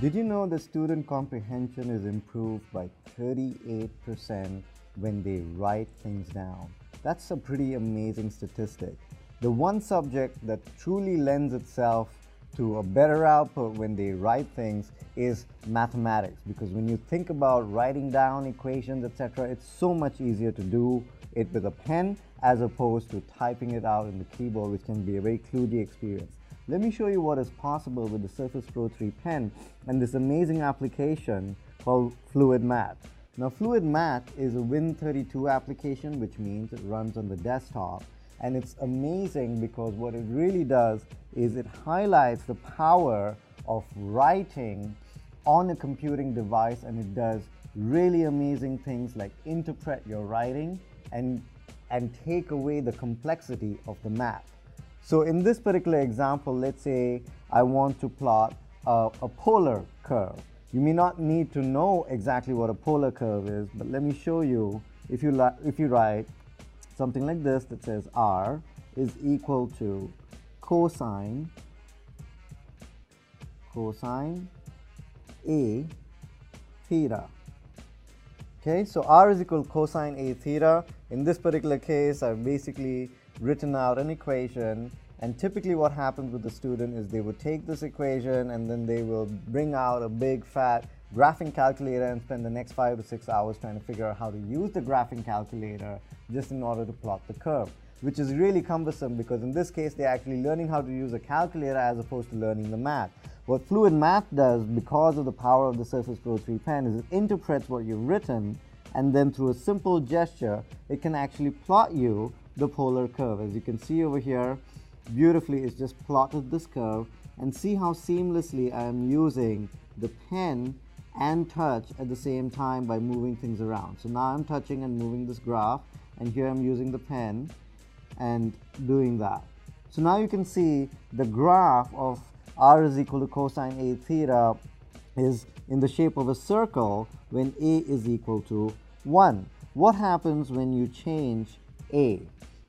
Did you know that student comprehension is improved by 38% when they write things down? That's a pretty amazing statistic. The one subject that truly lends itself to a better output when they write things is mathematics, because when you think about writing down equations, etc., it's so much easier to do it with a pen as opposed to typing it out in the keyboard, which can be a very kludgy experience. Let me show you what is possible with the Surface Pro 3 pen and this amazing application called Fluid Math. Now, Fluid Math is a Win32 application, which means it runs on the desktop, and it's amazing because what it really does is it highlights the power of writing on a computing device, and it does really amazing things like interpret your writing and take away the complexity of the math. So in this particular example, let's say I want to plot a polar curve. You may not need to know exactly what a polar curve is, but let me show you. If you write something like this that says R is equal to cosine A theta. Okay, so R is equal to cosine A theta. In this particular case, I've basically written out an equation, and typically what happens with the student is they would take this equation and then they will bring out a big fat graphing calculator and spend the next 5 to 6 hours trying to figure out how to use the graphing calculator just in order to plot the curve, which is really cumbersome because in this case they're actually learning how to use a calculator as opposed to learning the math. What Fluid Math does, because of the power of the Surface Pro 3 pen, is it interprets what you've written, and then through a simple gesture it can actually plot you the polar curve. As you can see over here, beautifully it's just plotted this curve, and see how seamlessly I am using the pen and touch at the same time by moving things around. So now I'm touching and moving this graph, and here I'm using the pen and doing that. So now you can see the graph of R is equal to cosine A theta is in the shape of a circle when A is equal to 1. What happens when you change A?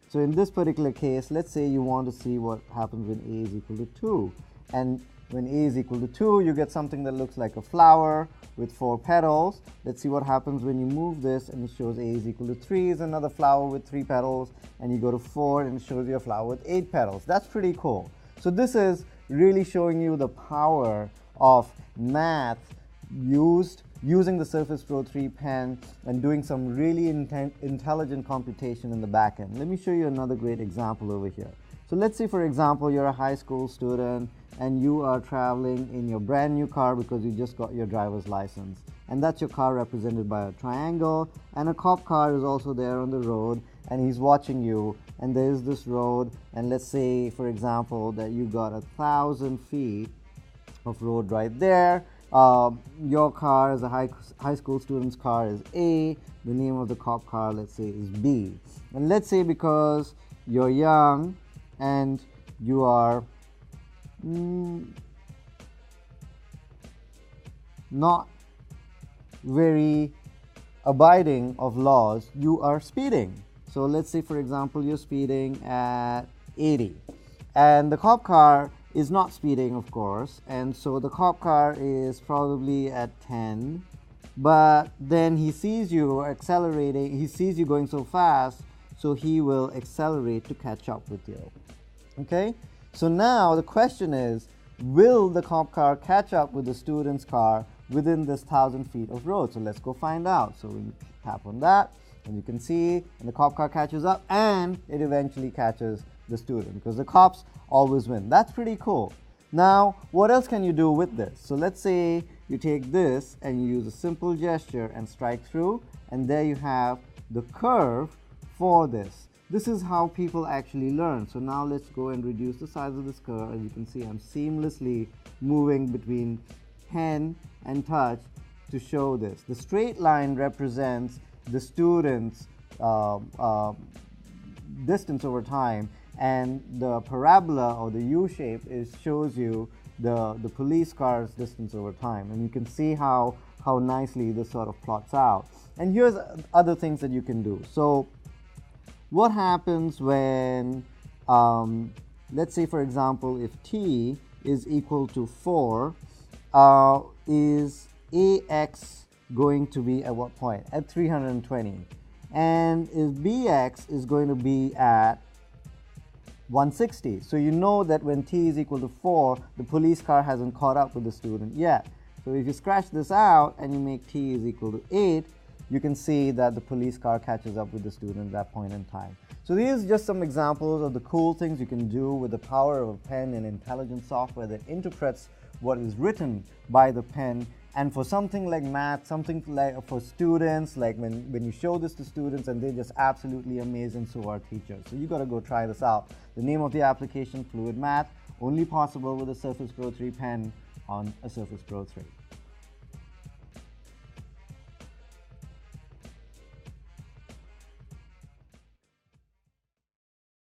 So in this particular case, let's say you want to see what happens when A is equal to 2. And when A is equal to 2, you get something that looks like a flower with 4 petals. Let's see what happens when you move this and it shows A is equal to 3 is another flower with 3 petals, and you go to 4 and it shows you a flower with 8 petals. That's pretty cool. So this is really showing you the power of math using the Surface Pro 3 pen and doing some really intelligent computation in the back end. Let me show you another great example over here. So let's say, for example, you're a high school student and you are traveling in your brand new car because you just got your driver's license, and that's your car represented by a triangle, and a cop car is also there on the road and he's watching you, and there's this road, and let's say, for example, that you got 1,000 feet of road right there. Your car as a high school student's car is A, the name of the cop car, let's say, is B. And let's say because you're young and you are not very abiding of laws, you are speeding. So let's say, for example, you're speeding at 80 and the cop car is not speeding, of course, and so the cop car is probably at 10, but then he sees you accelerating, he sees you going so fast, so he will accelerate to catch up with you. Okay, so now the question is, will the cop car catch up with the student's car within this 1,000 feet of road? So let's go find out. So we tap on that, and you can see, and the cop car catches up, and it eventually catches the student because the cops always win. That's pretty cool. Now, what else can you do with this? So let's say you take this and you use a simple gesture and strike through, and there you have the curve for this. This is how people actually learn. So now let's go and reduce the size of this curve. As you can see, I'm seamlessly moving between pen and touch to show this. The straight line represents the student's distance over time, and the parabola or the U shape shows you the police car's distance over time, and you can see how nicely this sort of plots out. And here's other things that you can do. So what happens when let's say for example, if t is equal to 4, is ax going to be at what point? At 320. And is bx is going to be at 160. So you know that when t is equal to 4, the police car hasn't caught up with the student yet. So if you scratch this out and you make t is equal to 8, you can see that the police car catches up with the student at that point in time. So these are just some examples of the cool things you can do with the power of a pen and intelligent software that interprets what is written by the pen. And for something like math, something like for students, like when you show this to students and they're just absolutely amazing, so are teachers. So you got to go try this out. The name of the application, Fluid Math, only possible with a Surface Pro 3 pen on a Surface Pro 3.